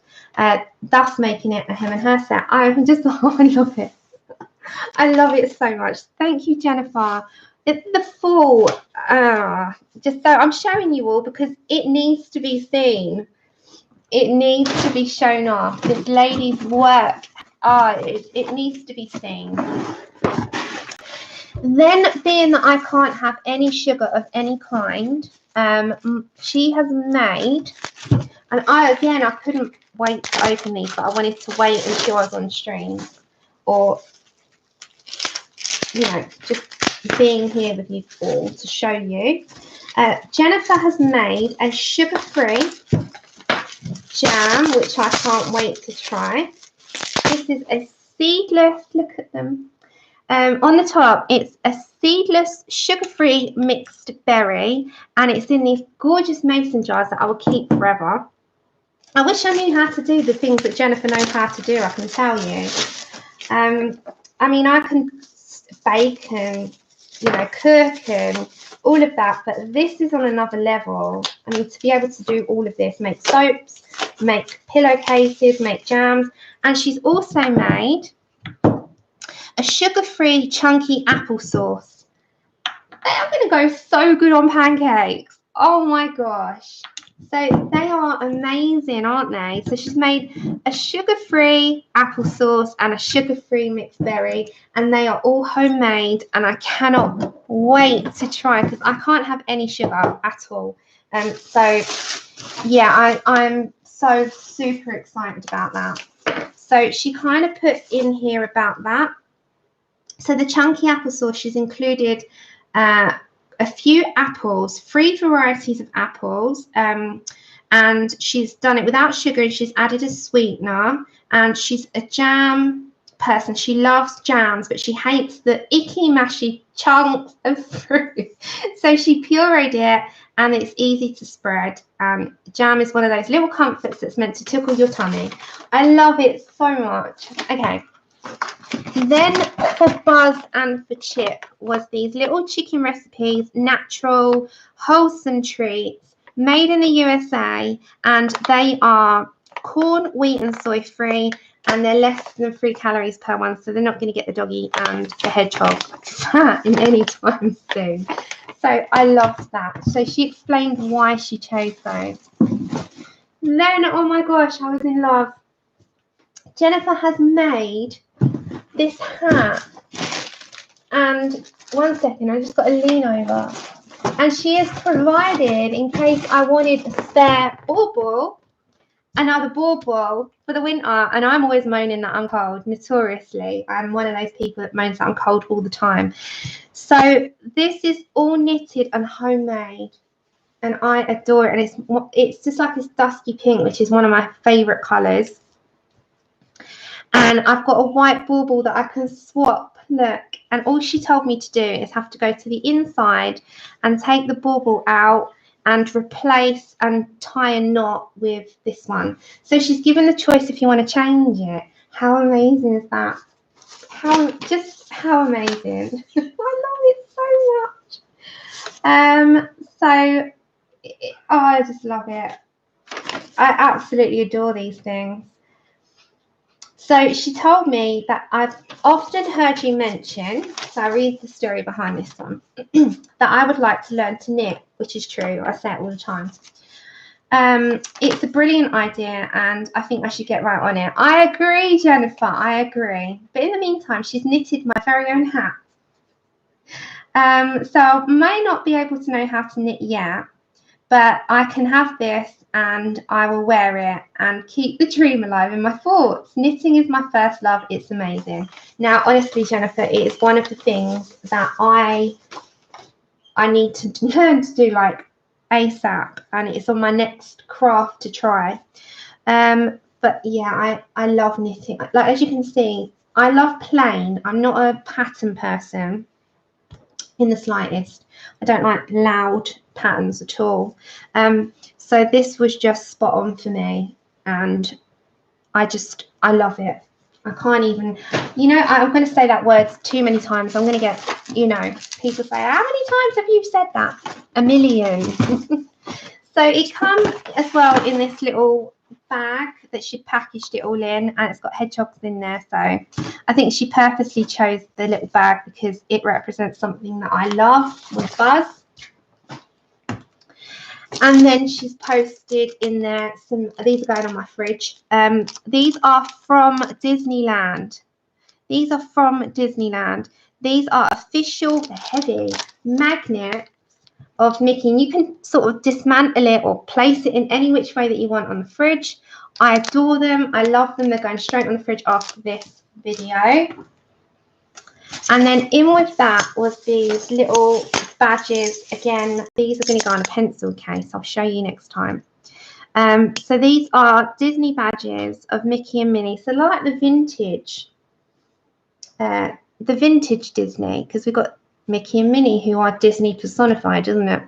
S1: thus making it a him and her set. I'm just, oh, I love it. I love it so much. Thank you, Jennifer. The full, just so I'm showing you all because it needs to be seen. It needs to be shown off. This lady's work, it needs to be seen. Then, being that I can't have any sugar of any kind, she has made, and I couldn't wait to open these, but I wanted to wait until I was on stream, or, you know, just being here with you all to show you. Jennifer has made a sugar-free jam, which I can't wait to try. This is a seedless, look at them, On the top, it's a seedless, sugar-free mixed berry, and it's in these gorgeous mason jars that I will keep forever. I wish I knew how to do the things that Jennifer knows how to do, I can tell you. I mean, I can bake and, you know, cook and all of that, but this is on another level. I mean, to be able to do all of this, make soaps, make pillowcases, make jams, and she's also made a sugar-free chunky applesauce. They are going to go so good on pancakes. Oh my gosh. So they are amazing, aren't they? So she's made a sugar-free applesauce and a sugar-free mixed berry, and they are all homemade, and I cannot wait to try because I can't have any sugar at all. So yeah, I'm so super excited about that. So she kind of put in here about that. So the chunky applesauce, she's included a few apples, 3 varieties of apples, and she's done it without sugar, and she's added a sweetener, and she's a jam person. She loves jams, but she hates the icky, mashy chunks of fruit. So she pureed it, and it's easy to spread. Jam is one of those little comforts that's meant to tickle your tummy. I love it so much. Okay. Then for Buzz and for Chip was these little chicken recipes, natural, wholesome treats made in the USA, and they are corn, wheat and soy free, and they're less than 3 calories per one, so they're not going to get the doggy and the hedgehog fat in any time soon. So I loved that. So she explained why she chose those. Then, oh my gosh, I was in love. Jennifer has made this hat, and one second, I just got to lean over, and she has provided, in case I wanted a spare bauble, another bauble for the winter. And I'm always moaning that I'm cold, notoriously. I'm one of those people that moans that I'm cold all the time. So this is all knitted and homemade, and I adore it. And it's just like this dusky pink, which is one of my favorite colors. And I've got a white bauble that I can swap, look. And all she told me to do is have to go to the inside and take the bauble out and replace and tie a knot with this one. So she's given the choice if you want to change it. How amazing is that? How amazing. I love it so much. I just love it. I absolutely adore these things. So she told me that I've often heard you mention, so I read the story behind this one, that I would like to learn to knit, which is true. I say it all the time. It's a brilliant idea, and I think I should get right on it. I agree, Jennifer, I agree. But in the meantime, she's knitted my very own hat. So I may not be able to know how to knit yet, but I can have this and I will wear it and keep the dream alive in my thoughts. Knitting is my first love. It's amazing. Now, honestly, Jennifer, it is one of the things that I need to learn to do like ASAP, and it's on my next craft to try. But yeah, I love knitting. Like, as you can see, I love plain. I'm not a pattern person in the slightest. I don't like loud patterns at all. So this was just spot on for me, and I love it. I can't even, I'm going to say that word too many times. I'm going to get, people say, how many times have you said that? A million. So it comes as well in this little bag that she packaged it all in, and it's got hedgehogs in there. So I think she purposely chose the little bag because it represents something that I love with Buzz. And then she's posted in there these are going on my fridge. These are from Disneyland. These are official heavy magnets of Mickey. And you can sort of dismantle it or place it in any which way that you want on the fridge. I adore them. I love them. They're going straight on the fridge after this video. And then in with that was these little badges. Again, these are going to go on a pencil case. I'll show you next time. So these are Disney badges of Mickey and Minnie. So like the vintage the vintage Disney, because we've got Mickey and Minnie who are Disney personified, isn't it?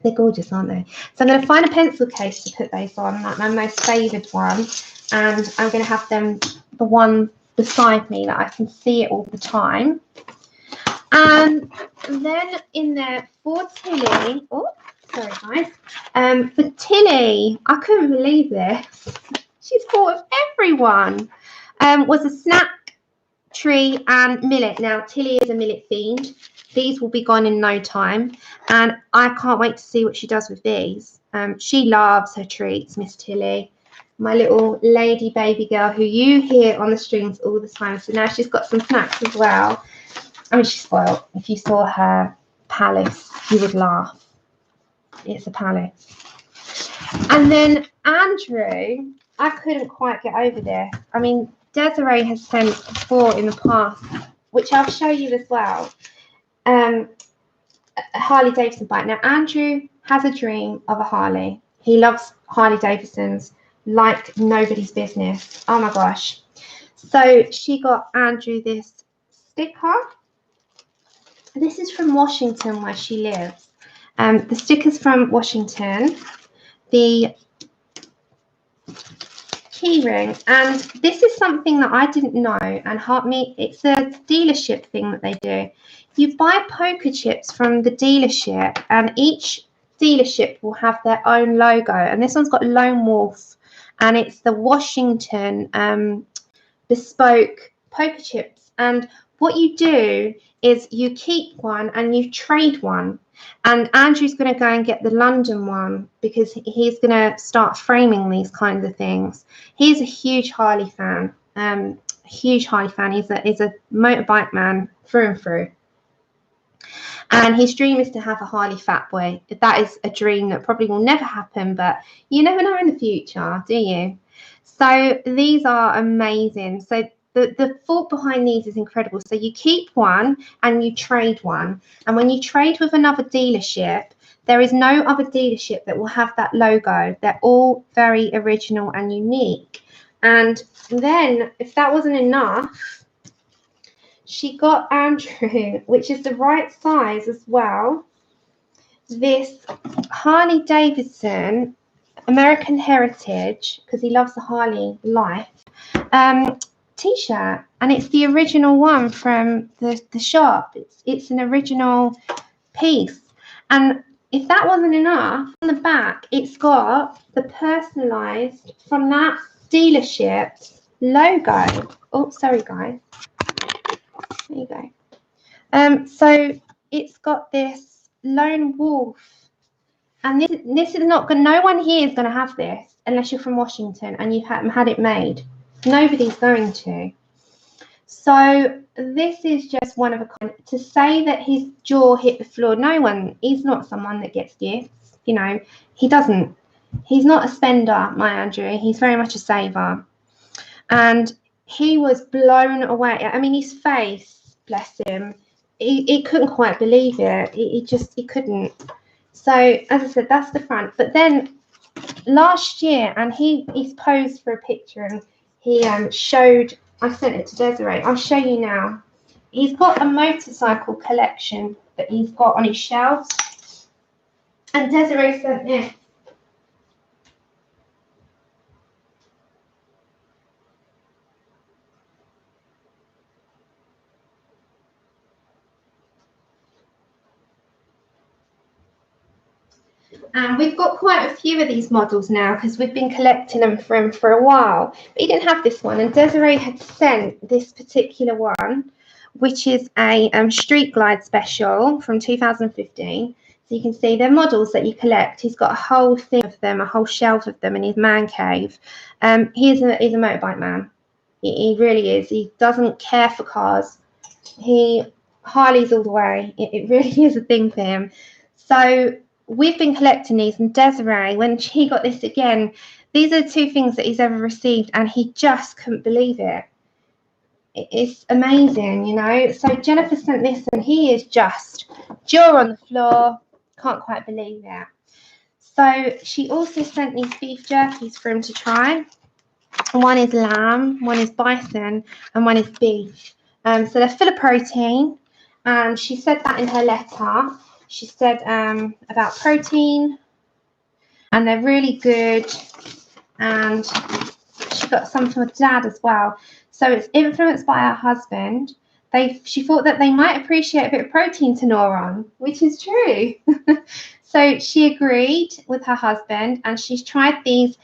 S1: They're gorgeous, aren't they? So I'm going to find a pencil case to put those on, like my most favoured one, and I'm going to have them, the one beside me that I can see it all the time. And then in there for Tilly, oh, sorry guys, for Tilly, I couldn't believe this. She's thought of everyone. Was a snack, tree, and millet. Now Tilly is a millet fiend. These will be gone in no time, and I can't wait to see what she does with these. She loves her treats, Miss Tilly, my little lady baby girl who you hear on the streams all the time. So now she's got some snacks as well. I mean, she's spoiled. If you saw her palace, you would laugh. It's a palace. And then Andrew, I couldn't quite get over this. I mean, Desiree has sent before in the past, which I'll show you as well, a Harley Davidson bike. Now, Andrew has a dream of a Harley. He loves Harley Davidsons like nobody's business. Oh, my gosh. So she got Andrew this sticker. This is from Washington, where she lives. The sticker's from Washington. The key ring, and this is something that I didn't know, and it's a dealership thing that they do. You buy poker chips from the dealership, and each dealership will have their own logo, and this one's got Lone Wolf, and it's the Washington bespoke poker chips. And what you do is you keep one and you trade one. And Andrew's going to go and get the London one because he's going to start framing these kinds of things. He's a huge Harley fan. Huge Harley fan. He's a motorbike man through and through. And his dream is to have a Harley Fat Boy. That is a dream that probably will never happen, but you never know in the future, do you? So these are amazing. So the thought behind these is incredible. So you keep one and you trade one. And when you trade with another dealership, there is no other dealership that will have that logo. They're all very original and unique. And then, if that wasn't enough, she got Andrew, which is the right size as well, this Harley Davidson American Heritage, because he loves the Harley life, t-shirt, and it's the original one from the shop. It's an original piece. And if that wasn't enough, on the back it's got the personalized from that dealership's logo. Oh, sorry guys, there you go. So it's got this Lone Wolf, and this is not going, no one here is going to have this unless you're from Washington and you've had it made. Nobody's going to. So this is just one of a kind. To say that his jaw hit the floor, he's not someone that gets gifts. You know, he doesn't. He's not a spender, my Andrew. He's very much a saver. And he was blown away. I mean, his face, bless him, he couldn't quite believe it. He couldn't. So, as I said, that's the front. But then last year, and he's posed for a picture, and he showed, I sent it to Desiree. I'll show you now. He's got a motorcycle collection that he's got on his shelves. And Desiree sent this. And we've got quite a few of these models now because we've been collecting them for him for a while. But he didn't have this one, and Desiree had sent this particular one, which is a Street Glide special from 2015. So you can see they're models that you collect. He's got a whole thing of them, a whole shelf of them in his man cave. He's a motorbike man. He really is. He doesn't care for cars. Harley's all the way. It really is a thing for him. So we've been collecting these, and Desiree, when she got this again, these are the two things that he's ever received, and he just couldn't believe it. It's amazing, you know. So Jennifer sent this, and he is just jaw on the floor, can't quite believe it. So she also sent these beef jerkies for him to try. One is lamb, one is bison, and one is beef. So they're full of protein, and she said that in her letter. She said about protein, and they're really good. And she got some from her dad as well. So it's influenced by her husband. She thought that they might appreciate a bit of protein to gnaw on, which is true. So she agreed with her husband, and she's tried these.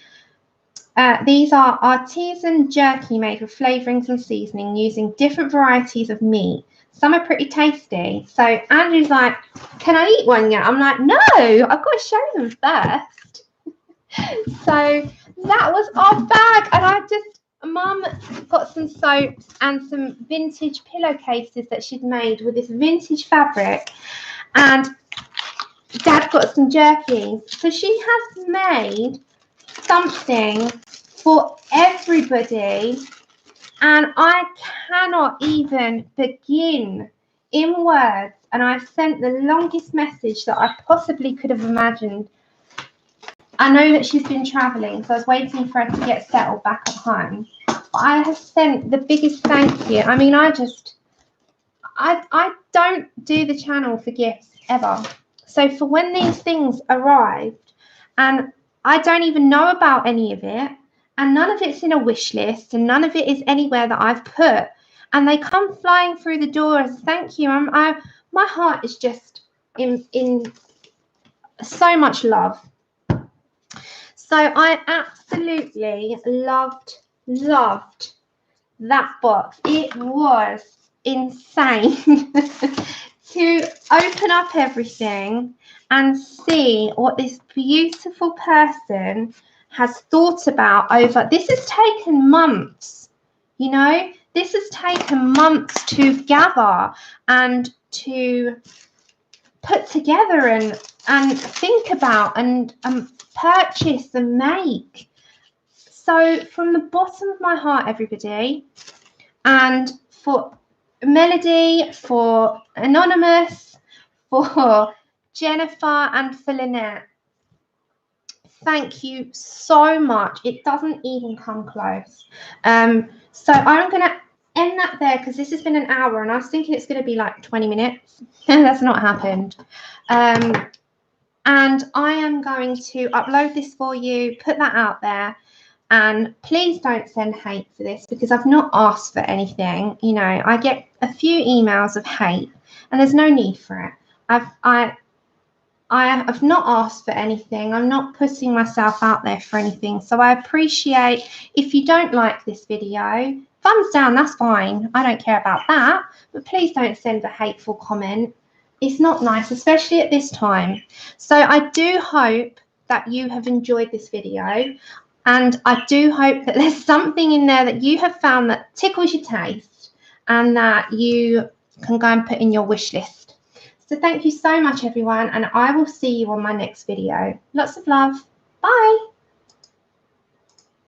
S1: These are artisan jerky made with flavourings and seasoning using different varieties of meat. Some are pretty tasty. So Andrew's like, can I eat one yet? I'm like, no, I've got to show them first. So that was our bag, and Mum got some soaps and some vintage pillowcases that she'd made with this vintage fabric, and Dad got some jerky. So she has made something for everybody, and I cannot even begin in words, and I've sent the longest message that I possibly could have imagined. I know that she's been travelling, so I was waiting for her to get settled back at home. But I have sent the biggest thank you. I mean, I don't do the channel for gifts ever. So for when these things arrived, and I don't even know about any of it, and none of it's in a wish list, and none of it is anywhere that I've put, and they come flying through the door as thank you. My heart is just in so much love. So I absolutely loved that box. It was insane to open up everything and see what this beautiful person has thought about over. This has taken months, you know. This has taken months to gather and to put together and think about and purchase and make. So from the bottom of my heart, everybody, and for Melody, for Anonymous, for Jennifer, and for Lynette, thank you so much. It doesn't even come close. So I'm going to end that there because this has been an hour, and I was thinking it's going to be like 20 minutes. That's not happened. And I am going to upload this for you, put that out there, and please don't send hate for this because I've not asked for anything. You know, I get a few emails of hate, and there's no need for it. I have not asked for anything. I'm not putting myself out there for anything. So I appreciate if you don't like this video, thumbs down, that's fine. I don't care about that. But please don't send a hateful comment. It's not nice, especially at this time. So I do hope that you have enjoyed this video. And I do hope that there's something in there that you have found that tickles your taste and that you can go and put in your wish list. So thank you so much, everyone, and I will see you on my next video. Lots of love. Bye.